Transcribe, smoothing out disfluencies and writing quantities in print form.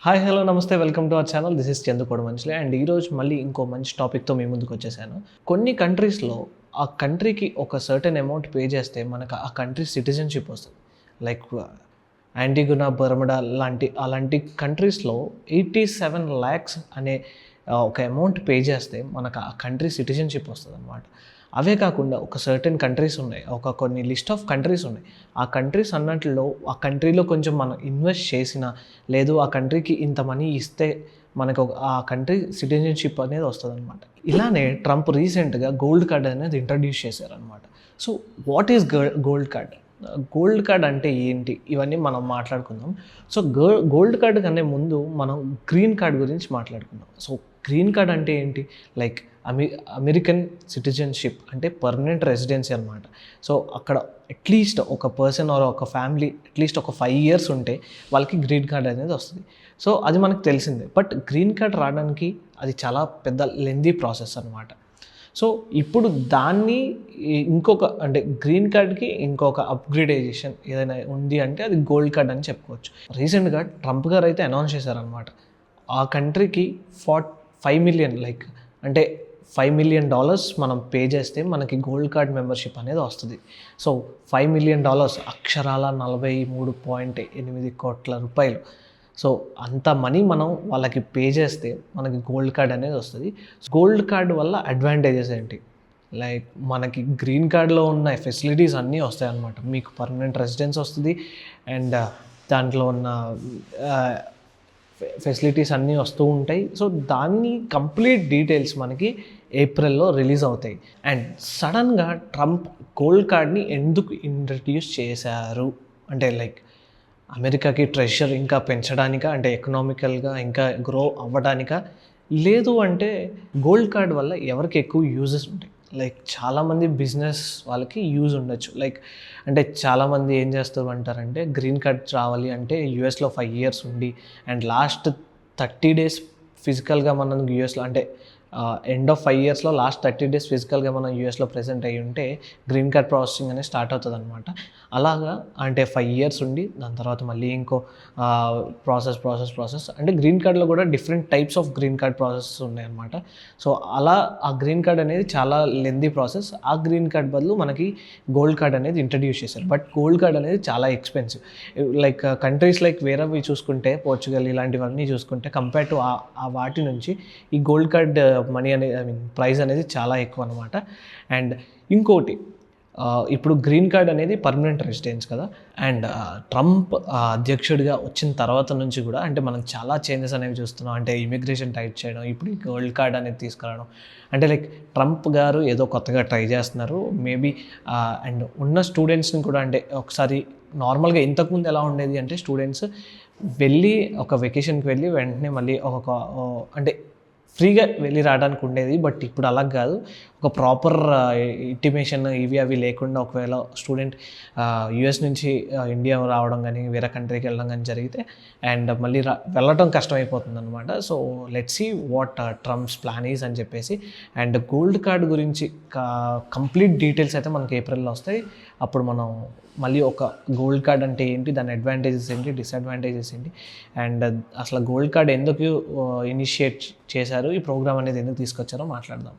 Hi hello నమస్తే welcome to our channel. This is Chandu Kodamanchili and ఈరోజు మళ్ళీ ఇంకో మంచి టాపిక్తో మీ ముందుకు వచ్చేసాను. కొన్ని కంట్రీస్లో ఆ కంట్రీకి ఒక సర్టెన్ అమౌంట్ పే చేస్తే మనకు ఆ కంట్రీ సిటిజన్షిప్ వస్తుంది. లైక్ యాంటిగునా బర్ముడా అలాంటి కంట్రీస్లో 87 lakhs అనే ఒక అమౌంట్ పే చేస్తే మనకు ఆ కంట్రీ సిటిజన్షిప్ వస్తుంది అనమాట. అవే కాకుండా ఒక సర్టెన్ కంట్రీస్ ఉన్నాయి, కొన్ని లిస్ట్ ఆఫ్ కంట్రీస్ ఉన్నాయి. ఆ కంట్రీస్ అన్నట్లో ఆ కంట్రీలో కొంచెం మనం ఇన్వెస్ట్ చేసినా, లేదు ఆ కంట్రీకి ఇంత మనీ ఇస్తే మనకు ఆ కంట్రీ సిటిజన్షిప్ అనేది వస్తుంది అనమాట. ఇలానే ట్రంప్ రీసెంట్గా గోల్డ్ కార్డ్ అనేది ఇంట్రడ్యూస్ చేశారనమాట. So what is gold card? Gold card అంటే ఏంటి? ఇవన్నీ మనం మాట్లాడుకుందాం. సో గోల్డ్ కార్డ్ కన్నా ముందు మనం గ్రీన్ కార్డ్ గురించి మాట్లాడుకుందాం. సో గ్రీన్ కార్డ్ అంటే ఏంటి? లైక్ అమెరికన్ సిటిజన్షిప్ అంటే పర్మనెంట్ రెసిడెన్సీ అనమాట. సో అక్కడ అట్లీస్ట్ ఒక పర్సన్ ఆర్ ఒక ఫ్యామిలీ అట్లీస్ట్ ఒక 5 years ఉంటే వాళ్ళకి గ్రీన్ కార్డ్ అనేది వస్తుంది. సో అది మనకు తెలిసిందే. బట్ గ్రీన్ కార్డ్ రావడానికి అది చాలా పెద్ద లెందీ ప్రాసెస్ అనమాట. సో ఇప్పుడు దాన్ని అంటే గ్రీన్ కార్డ్కి ఇంకొక అప్గ్రేడైజేషన్ ఏదైనా ఉంది అంటే అది గోల్డ్ కార్డ్ అని చెప్పుకోవచ్చు. రీసెంట్గా ట్రంప్ గారు అయితే అనౌన్స్ చేశారనమాట. ఆ కంట్రీకి 5 million అంటే $5 million మనం పే చేస్తే మనకి గోల్డ్ కార్డ్ మెంబర్షిప్ అనేది వస్తుంది. సో $5 million అక్షరాల 43.8 కోట్ల రూపాయలు. సో అంత మనీ మనం వాళ్ళకి పే చేస్తే మనకి గోల్డ్ కార్డ్ అనేది వస్తుంది. గోల్డ్ కార్డ్ వల్ల అడ్వాంటేజెస్ ఏంటి? లైక్ మనకి గ్రీన్ కార్డ్లో ఉన్న ఫెసిలిటీస్ అన్నీ వస్తాయి అన్నమాట. మీకు పర్మనెంట్ రెసిడెన్స్ వస్తుంది అండ్ దాంట్లో ఉన్న ఫెసిలిటీస్ అన్నీ వస్తూ ఉంటాయి. సో దాన్ని కంప్లీట్ డీటెయిల్స్ మనకి ఏప్రిల్లో రిలీజ్ అవుతాయి. అండ్ సడన్గా ట్రంప్ గోల్డ్ కార్డ్ని ఎందుకు ఇంట్రడ్యూస్ చేశారు అంటే అమెరికాకి ట్రెజర్ ఇంకా పెంచడానిక, అంటే ఎకనామికల్గా ఇంకా గ్రో అవ్వడానిక, లేదు అంటే గోల్డ్ కార్డ్ వల్ల ఎవరికి ఎక్కువ యూజెస్ ఉంటాయి. చాలామంది బిజినెస్ వాళ్ళకి యూజ్ ఉండొచ్చు. అంటే చాలామంది ఏం చేస్తారు అంటారంటే గ్రీన్ కార్డ్ రావాలి అంటే యూఎస్లో 5 years ఉండి అండ్ లాస్ట్ 30 days ఫిజికల్గా మనం యూఎస్లో అంటే ఎండ్ ఆఫ్ 5 yearsలో లాస్ట్ 30 days ఫిజికల్గా మనం యూఎస్లో ప్రెజెంట్ అయ్యి ఉంటే గ్రీన్ కార్డ్ ప్రాసెసింగ్ అనేది స్టార్ట్ అవుతుంది అనమాట. అలాగా అంటే 5 years ఉండి దాని తర్వాత మళ్ళీ ఇంకో ప్రాసెస్ అంటే గ్రీన్ కార్డ్లో కూడా different types of green card process ఉన్నాయన్నమాట. సో అలా ఆ గ్రీన్ కార్డ్ అనేది చాలా లెందీ ప్రాసెస్. ఆ గ్రీన్ కార్డ్ బదులు మనకి గోల్డ్ కార్డ్ అనేది ఇంట్రడ్యూస్ చేశారు. బట్ గోల్డ్ కార్డ్ అనేది చాలా ఎక్స్పెన్సివ్. కంట్రీస్ వేరేవి చూసుకుంటే పోర్చుగల్ ఇలాంటివన్నీ చూసుకుంటే కంపేర్ టు ఆ వాటి నుంచి ఈ గోల్డ్ కార్డ్ మనీ అనేది ప్రైస్ అనేది చాలా ఎక్కువ అనమాట. అండ్ ఇంకోటి ఇప్పుడు గ్రీన్ కార్డ్ అనేది పర్మనెంట్ రెసిడెన్స్ కదా. అండ్ ట్రంప్ అధ్యక్షుడిగా వచ్చిన తర్వాత నుంచి కూడా అంటే మనం చాలా చేంజెస్ అనేవి చూస్తున్నాం. అంటే ఇమిగ్రేషన్ టైట్ చేయడం, ఇప్పుడు ఈ గోల్డ్ కార్డ్ అనేది తీసుకురావడం, అంటే ట్రంప్ గారు ఏదో కొత్తగా ట్రై చేస్తున్నారు మేబీ. అండ్ ఉన్న స్టూడెంట్స్ని కూడా అంటే ఒకసారి నార్మల్గా ఇంతకుముందు ఎలా ఉండేది అంటే స్టూడెంట్స్ వెళ్ళి ఒక వెకేషన్కి వెళ్ళి వెంటనే మళ్ళీ అంటే ఫ్రీగా వెళ్ళి రావడానికి ఉండేది. బట్ ఇప్పుడు అలా కాదు. ఒక ప్రాపర్ ఇంటిమేషన్ అవి లేకుండా ఒకవేళ స్టూడెంట్ యూఎస్ నుంచి ఇండియా రావడం కానీ వేరే కంట్రీకి వెళ్ళడం కానీ జరిగితే అండ్ మళ్ళీ వెళ్ళటం కష్టమైపోతుంది అనమాట. So let's see what Trump's plan is అని చెప్పేసి. అండ్ గోల్డ్ కార్డ్ గురించి కంప్లీట్ డీటెయిల్స్ అయితే మనకి ఏప్రిల్లో వస్తాయి. అప్పుడు మనం మళ్ళీ ఒక గోల్డ్ కార్డ్ అంటే ఏంటి, దాని అడ్వాంటేజెస్ ఏంటి, డిసడ్వాంటేజెస్ ఏంటి, అండ్ అసలు గోల్డ్ కార్డ్ ఎందుకు ఇనిషియేట్ చేశారు, ఈ ప్రోగ్రామ్ అనేది ఎందుకు తీసుకొచ్చారో మాట్లాడదాం.